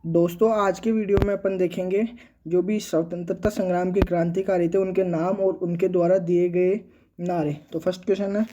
दोस्तों, आज के वीडियो में अपन देखेंगे जो भी स्वतंत्रता संग्राम के क्रांतिकारी थे उनके नाम और उनके द्वारा दिए गए नारे। तो फर्स्ट क्वेश्चन है,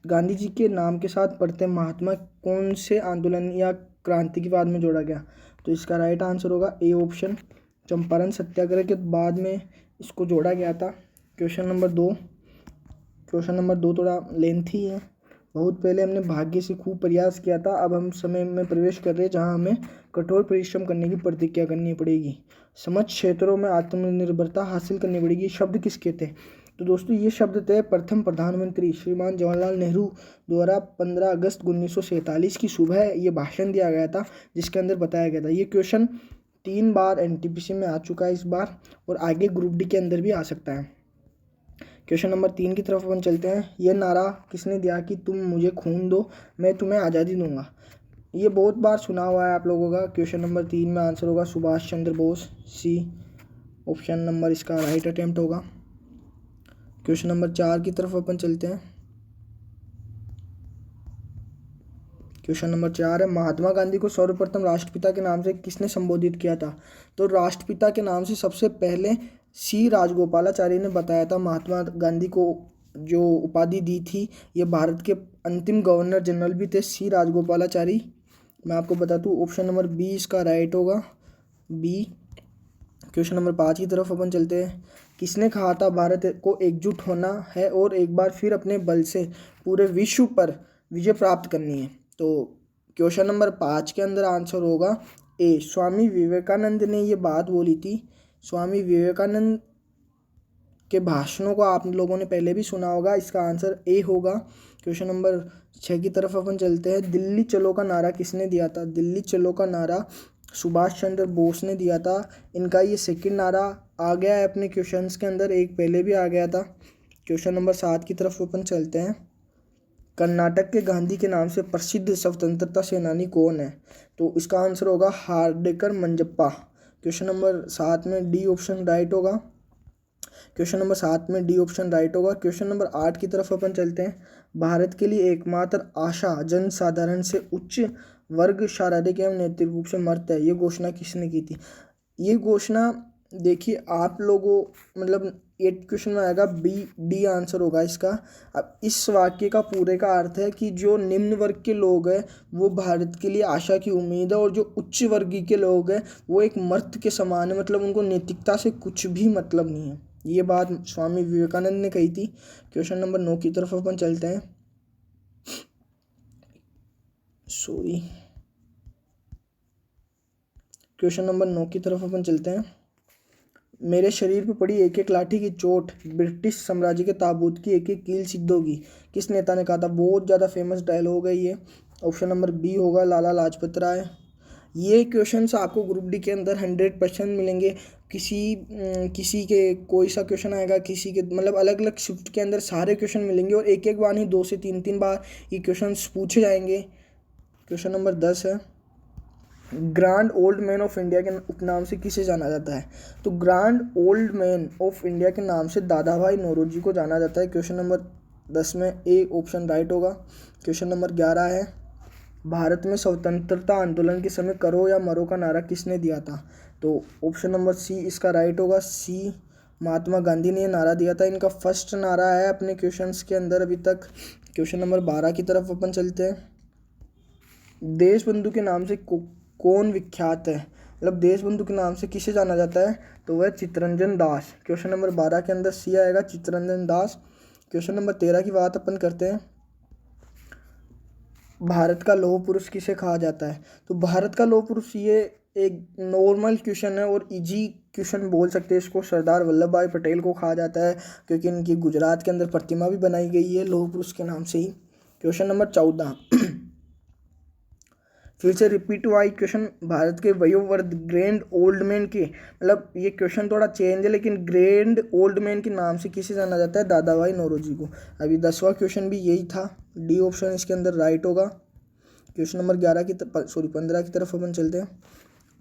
गांधी जी के नाम के साथ पढ़ते महात्मा कौन से आंदोलन या क्रांति के बाद में जोड़ा गया? तो इसका राइट आंसर होगा ए ऑप्शन, चंपारण सत्याग्रह के बाद में इसको जोड़ा गया था। क्वेश्चन नंबर दो थोड़ा लेंथी है। बहुत पहले हमने भाग्य से खूब प्रयास किया था, अब हम समय में प्रवेश कर रहे हैं जहां हमें कठोर परिश्रम करने की प्रतिज्ञा करनी पड़ेगी। समझ क्षेत्रों में आत्मनिर्भरता हासिल करनी पड़ेगी। शब्द किसके थे? तो दोस्तों, ये शब्द थे प्रथम प्रधानमंत्री श्रीमान जवाहरलाल नेहरू द्वारा 15 अगस्त 1947 की सुबह ये भाषण दिया गया था, जिसके अंदर बताया गया था। ये क्वेश्चन 3 बार एनटीपीसी में आ चुका है इस बार, और आगे ग्रुप डी के अंदर भी आ सकता है। क्वेश्चन नंबर 3 की तरफ अपन चलते हैं। यह नारा किसने दिया कि तुम मुझे खून दो, मैं तुम्हें आज़ादी दूंगा? ये बहुत बार सुना हुआ है आप लोगों का। क्वेश्चन नंबर 3 में आंसर होगा Subhash Chandra Bose, C option number इसका राइट अटेम्प्ट होगा। क्वेश्चन नंबर 4 की तरफ अपन चलते हैं। क्वेश्चन नंबर 4 है, महात्मा गांधी को सर्वप्रथम राष्ट्रपिता के नाम से किसने संबोधित किया था? तो राष्ट्रपिता के नाम से सबसे पहले सी राजगोपालाचारी ने बताया था। महात्मा गांधी को जो उपाधि दी थी, ये भारत के अंतिम गवर्नर जनरल भी थे, सी राजगोपालाचारी। मैं आपको बता दूँ, ऑप्शन नंबर बी इसका राइट होगा, बी। क्वेश्चन नंबर 5 की तरफ अपन चलते हैं। किसने कहा था भारत को एकजुट होना है और एक बार फिर अपने बल से पूरे विश्व पर विजय प्राप्त करनी है? तो क्वेश्चन नंबर 5 के अंदर आंसर होगा ए, स्वामी विवेकानंद ने ये बात बोली थी। स्वामी विवेकानंद के भाषणों को आप लोगों ने पहले भी सुना होगा, इसका आंसर ए होगा। क्वेश्चन नंबर 6 की तरफ अपन चलते हैं। दिल्ली चलो का नारा किसने दिया था? दिल्ली चलो का नारा सुभाष चंद्र बोस ने दिया था। इनका ये सेकंड नारा आ गया है अपने क्वेश्चंस के अंदर, एक पहले भी आ गया था। क्वेश्चन नंबर 7 की तरफ अपन चलते हैं। कर्नाटक के गांधी के नाम से प्रसिद्ध स्वतंत्रता सेनानी कौन है? तो इसका आंसर होगा हार्डेकर मंजप्पा। क्वेश्चन नंबर 7 में डी ऑप्शन राइट होगा। क्वेश्चन नंबर 7 में डी ऑप्शन राइट होगा। क्वेश्चन नंबर 8 की तरफ अपन चलते हैं। भारत के लिए एकमात्र आशा जनसाधारण से उच्च वर्ग शारीरिक एवं नैतिक रूप से मर्द है, ये घोषणा किसने की थी? ये घोषणा देखिए आप लोगों, मतलब 8 क्वेश्चन में आएगा, बी डी आंसर होगा इसका। अब इस वाक्य का पूरे का अर्थ है कि जो निम्न वर्ग के लोग हैं वो भारत के लिए आशा की उम्मीद है, और जो उच्च वर्गीय के लोग हैं वो एक मर्द के समान है, मतलब उनको नैतिकता से कुछ भी मतलब नहीं है। ये बात स्वामी विवेकानंद ने कही थी। क्वेश्चन नंबर 9 की तरफ अपन चलते हैं। क्वेश्चन नंबर 9 की तरफ अपन चलते हैं। मेरे शरीर पे पड़ी एक एक लाठी की चोट ब्रिटिश साम्राज्य के ताबूत की एक एक कील सिद्ध होगी, किस नेता ने कहा था? बहुत ज़्यादा फेमस डायलॉग है ये। ऑप्शन नंबर बी होगा, लाला लाजपत राय। ये क्वेश्चंस आपको ग्रुप डी के अंदर 100% मिलेंगे। किसी के कोई सा क्वेश्चन आएगा, किसी के मतलब अलग अलग शिफ्ट के अंदर सारे क्वेश्चन मिलेंगे, और एक एक बार नहीं 2 से 3 बार ये क्वेश्चन पूछे जाएंगे। क्वेश्चन नंबर 10 है, grand old man of India के उपनाम से किसे जाना जाता है? तो grand old man of India के नाम से दादा भाई नौरोजी को जाना जाता है। क्वेश्चन नंबर 10 में ए ऑप्शन राइट होगा। क्वेश्चन नंबर 11 है, भारत में स्वतंत्रता आंदोलन के समय करो या मरो का नारा किसने दिया था? तो ऑप्शन नंबर सी इसका राइट होगा, सी महात्मा गांधी ने ये नारा दिया था। इनका फर्स्ट नारा है अपने क्वेश्चंस के अंदर अभी तक। क्वेश्चन नंबर 12 की तरफ अपन चलते हैं। देश बंधु के नाम से कौन विख्यात है? मतलब देश बंधु के नाम से किसे जाना जाता है? तो वह चित्तरंजन दास। क्वेश्चन नंबर 12 के अंदर सी आएगा, चित्तरंजन दास। क्वेश्चन नंबर 13 की बात अपन करते हैं। भारत का लौह पुरुष किसे कहा जाता है? तो भारत का लौह पुरुष ये एक नॉर्मल क्वेश्चन है और इजी क्वेश्चन बोल सकते हैं इसको। सरदार वल्लभ भाई पटेल को कहा जाता है, क्योंकि इनकी गुजरात के अंदर प्रतिमा भी बनाई गई है लौह पुरुष के नाम से ही। क्वेश्चन नंबर 14 फिर से रिपीट हुआ क्वेश्चन, भारत के वयोवृद्ध ग्रैंड ओल्ड मैन के, मतलब ये क्वेश्चन थोड़ा चेंज है, लेकिन ग्रैंड ओल्ड मैन के नाम से किसे जाना जाता है? दादा भाई नौरोजी को। अभी 10वां क्वेश्चन भी यही था, डी ऑप्शन इसके अंदर राइट होगा। क्वेश्चन नंबर 15 की तरफ अपन चलते हैं।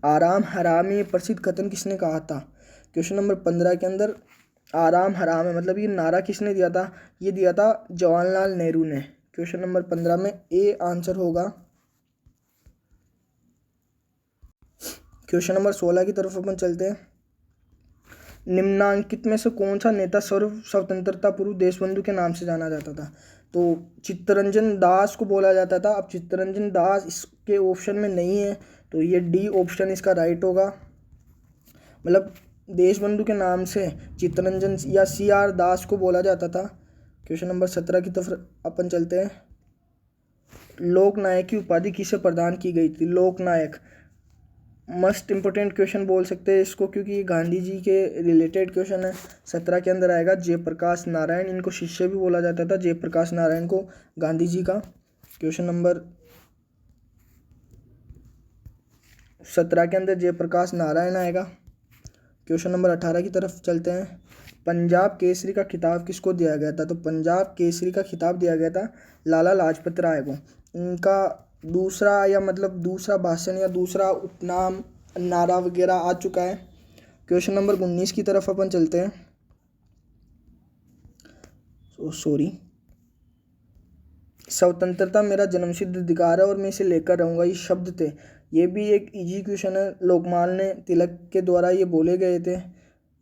आराम हराम ये प्रसिद्ध कथन किसने कहा था? क्वेश्चन नंबर 15 के अंदर आराम हराम है, मतलब ये नारा किसने दिया था? ये दिया था जवाहरलाल नेहरू ने। क्वेश्चन नंबर 15 में ए आंसर होगा। क्वेश्चन नंबर 16 की तरफ अपन चलते हैं। निम्नांकित में से कौन सा नेता सर्व स्वतंत्रता पूर्व देशबंधु के नाम से जाना जाता था? तो चित्तरंजन दास को बोला जाता था। अब चित्तरंजन दास इसके ऑप्शन में नहीं है, तो ये डी ऑप्शन इसका राइट होगा। मतलब देशबंधु के नाम से चित्तरंजन या CR दास को बोला जाता था। क्वेश्चन नंबर 17 की तरफ अपन चलते हैं। लोकनायक की उपाधि किसे प्रदान की गई थी? लोकनायक मस्ट इम्पोर्टेंट क्वेश्चन बोल सकते हैं इसको, क्योंकि ये गांधी जी के रिलेटेड क्वेश्चन है। 17 के अंदर आएगा जयप्रकाश नारायण, इनको शिष्य भी बोला जाता था, जयप्रकाश नारायण को गांधी जी का। क्वेश्चन नंबर 17 के अंदर जयप्रकाश नारायण आएगा। क्वेश्चन नंबर 18 की तरफ चलते हैं। पंजाब केसरी का खिताब किसको दिया गया था? तो पंजाब केसरी का खिताब दिया गया था लाला लाजपत राय को। इनका दूसरा या मतलब दूसरा भाषण या दूसरा उपनाम नारा वगैरह आ चुका है। क्वेश्चन नंबर 19 की तरफ अपन चलते हैं। स्वतंत्रता मेरा जन्मसिद्ध अधिकार है और मैं इसे लेकर रहूंगा, ये शब्द थे। ये भी एक इजी क्वेश्चन है, लोकमान्य तिलक के द्वारा ये बोले गए थे।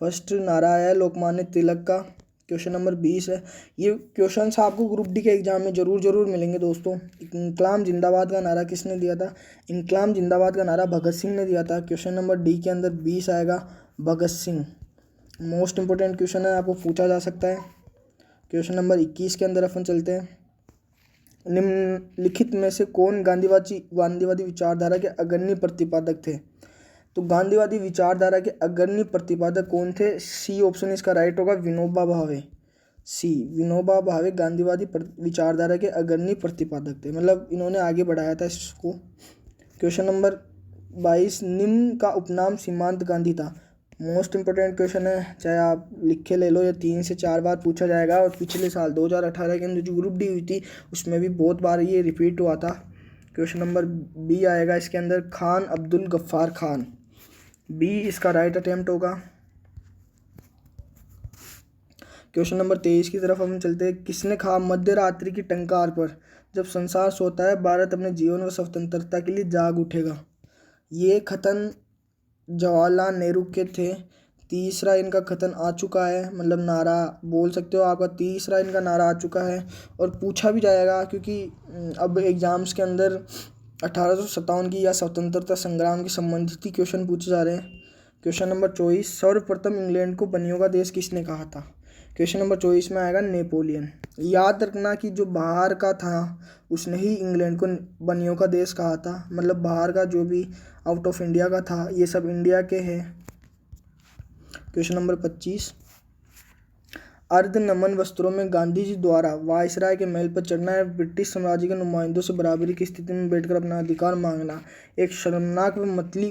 फर्स्ट नारा आया है लोकमान्य तिलक का। क्वेश्चन नंबर 20 है। ये क्वेश्चंस आपको ग्रुप डी के एग्जाम में जरूर मिलेंगे दोस्तों। इंकलाब जिंदाबाद का नारा किसने दिया था? इंकलाब जिंदाबाद का नारा भगत सिंह ने दिया था। क्वेश्चन नंबर डी के अंदर 20 आएगा, Bhagat Singh. Most important question है, आपको पूछा जा सकता है। क्वेश्चन नंबर 21 के अंदर अपन चलते हैं। निम्नलिखित में से कौन गांधीवादी विचारधारा के अग्रणी प्रतिपादक थे? तो गांधीवादी विचारधारा के अग्रणी प्रतिपादक कौन थे? सी ऑप्शन इसका राइट होगा, विनोबा भावे। सी विनोबा भावे गांधीवादी विचारधारा के अग्रणी प्रतिपादक थे, मतलब इन्होंने आगे बढ़ाया था इसको। क्वेश्चन नंबर 22, निम्न का उपनाम सीमांत गांधी था। मोस्ट इंपोर्टेंट क्वेश्चन है, चाहे आप लिख के ले लो, या 3 से 4 बार पूछा जाएगा। और पिछले साल 2018 के अंदर जो ग्रुप डी हुई थी उसमें भी बहुत बार ये रिपीट हुआ था। क्वेश्चन नंबर बी आएगा इसके अंदर, खान अब्दुल गफ्फार खान। बी इसका राइट अटेम्प्ट होगा। क्वेश्चन नंबर 23 की तरफ हम चलते हैं। किसने कहा मध्य रात्रि की टंकार पर जब संसार सोता है भारत अपने जीवन व स्वतंत्रता के लिए जाग उठेगा? ये कथन जवाहरलाल नेहरू के थे। तीसरा इनका कथन आ चुका है, मतलब नारा बोल सकते हो आपका तीसरा इनका नारा आ चुका है और पूछा भी जाएगा, क्योंकि अब एग्जाम्स के अंदर 1857 की या स्वतंत्रता संग्राम के संबंधित ही क्वेश्चन पूछे जा रहे हैं। क्वेश्चन नंबर 24, सर्वप्रथम इंग्लैंड को बनियों का देश किसने कहा था? क्वेश्चन नंबर 24 में आएगा नेपोलियन। याद रखना कि जो बाहर का था उसने ही इंग्लैंड को बनियों का देश कहा था, मतलब बाहर का जो भी आउट ऑफ इंडिया का था ये सब इंडिया के हैं। क्वेश्चन नंबर 25, अर्ध नमन वस्त्रों में गांधी जी द्वारा वायसराय के महल पर चढ़ना है, ब्रिटिश साम्राज्य के नुमाइंदों से बराबरी की स्थिति में बैठकर अपना अधिकार मांगना एक शर्मनाक व मतली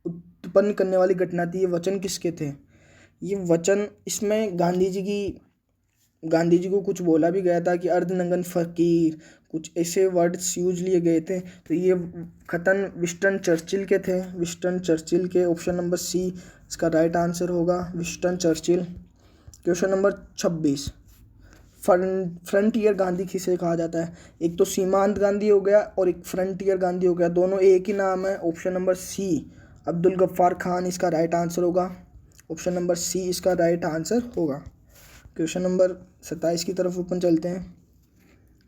उत्पन्न करने वाली घटना थी। ये वचन किसके थे? ये वचन इसमें गांधी जी को कुछ बोला भी गया था कि अर्धनंगन फकीर, कुछ ऐसे वर्ड्स यूज लिए गए थे। तो ये कथन विंस्टन चर्चिल के थे, विंस्टन चर्चिल के। ऑप्शन नंबर सी इसका राइट आंसर होगा, Winston Churchill. Question number 26, frontier Gandhi किसे कहा जाता है? एक तो सीमांत गांधी हो गया और एक फ्रंटियर गांधी हो गया, दोनों एक ही नाम है। Option number C Abdul Ghaffar Khan इसका राइट आंसर होगा। ऑप्शन नंबर सी इसका राइट आंसर होगा। क्वेश्चन नंबर 27 की तरफ अपन चलते हैं।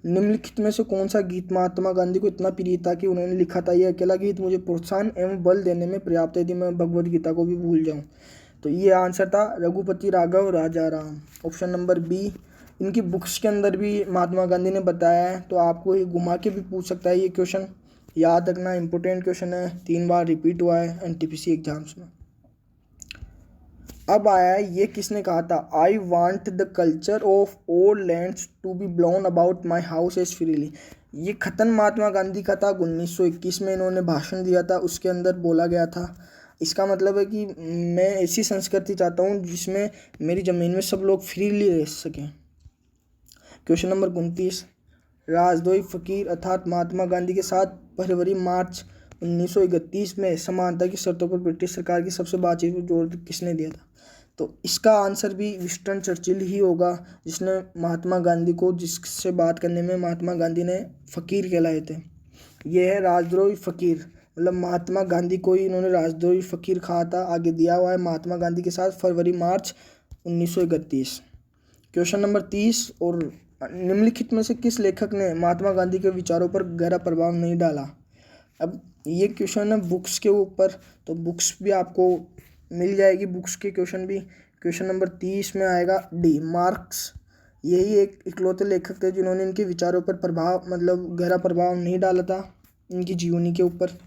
निम्नलिखित में से कौन सा गीत महात्मा गांधी को इतना प्रिय था कि उन्होंने लिखा था, यह अकेला गीत मुझे प्रोत्साहन एवं बल देने में पर्याप्त है यदि मैं भगवद गीता को भी भूल जाऊं? तो ये आंसर था Raghupati Raghav Raja Ram. Option number B. इनकी बुक्स के अंदर भी महात्मा गांधी ने बताया है, तो आपको ये घुमा के भी पूछ सकता है ये क्वेश्चन। याद रखना, इंपॉर्टेंट क्वेश्चन है, 3 बार रिपीट हुआ है NTPC एग्जाम्स में। अब आया है, ये किसने कहा था? I want the culture of all lands to be blown about my house as freely. ये कथन महात्मा गांधी का था, 1921 में इन्होंने भाषण दिया था, उसके अंदर बोला गया था। इसका मतलब है कि मैं ऐसी संस्कृति चाहता हूँ जिसमें मेरी ज़मीन में सब लोग फ्रीली रह सकें। क्वेश्चन नंबर 29, राजद्रोही फकीर अर्थात महात्मा गांधी के साथ फरवरी मार्च 1931 में समानता की शर्तों पर ब्रिटिश सरकार की सबसे बातचीत पर जोर किसने दिया था? तो इसका आंसर भी विंस्टन चर्चिल ही होगा, जिसने महात्मा गांधी को, जिससे बात करने में महात्मा गांधी ने फ़कीर कहलाए थे। ये है राजद्रोही फ़कीर, मतलब महात्मा गांधी को ही इन्होंने राजद्रोही फकीर कहा था। आगे दिया हुआ है महात्मा गांधी के साथ फरवरी मार्च 1931। क्वेश्चन नंबर 30, और निम्नलिखित में से किस लेखक ने महात्मा गांधी के विचारों पर गहरा प्रभाव नहीं डाला। अब ये क्वेश्चन है बुक्स के ऊपर, तो बुक्स भी आपको मिल जाएगी, बुक्स के क्वेश्चन भी। क्वेश्चन नंबर 30 में आएगा डी, मार्क्स। यही एक इकलौते लेखक थे जिन्होंने इनके विचारों पर प्रभाव मतलब गहरा प्रभाव नहीं डाला था इनकी जीवनी के ऊपर।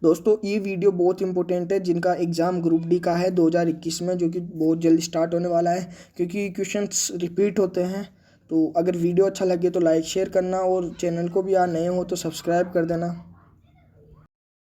दोस्तों ये वीडियो बहुत इंपॉर्टेंट है जिनका एग्ज़ाम ग्रुप डी का है 2021 में, जो कि बहुत जल्दी स्टार्ट होने वाला है, क्योंकि क्वेश्चंस रिपीट होते हैं। तो अगर वीडियो अच्छा लगे तो लाइक शेयर करना, और चैनल को भी नए हो तो सब्सक्राइब कर देना।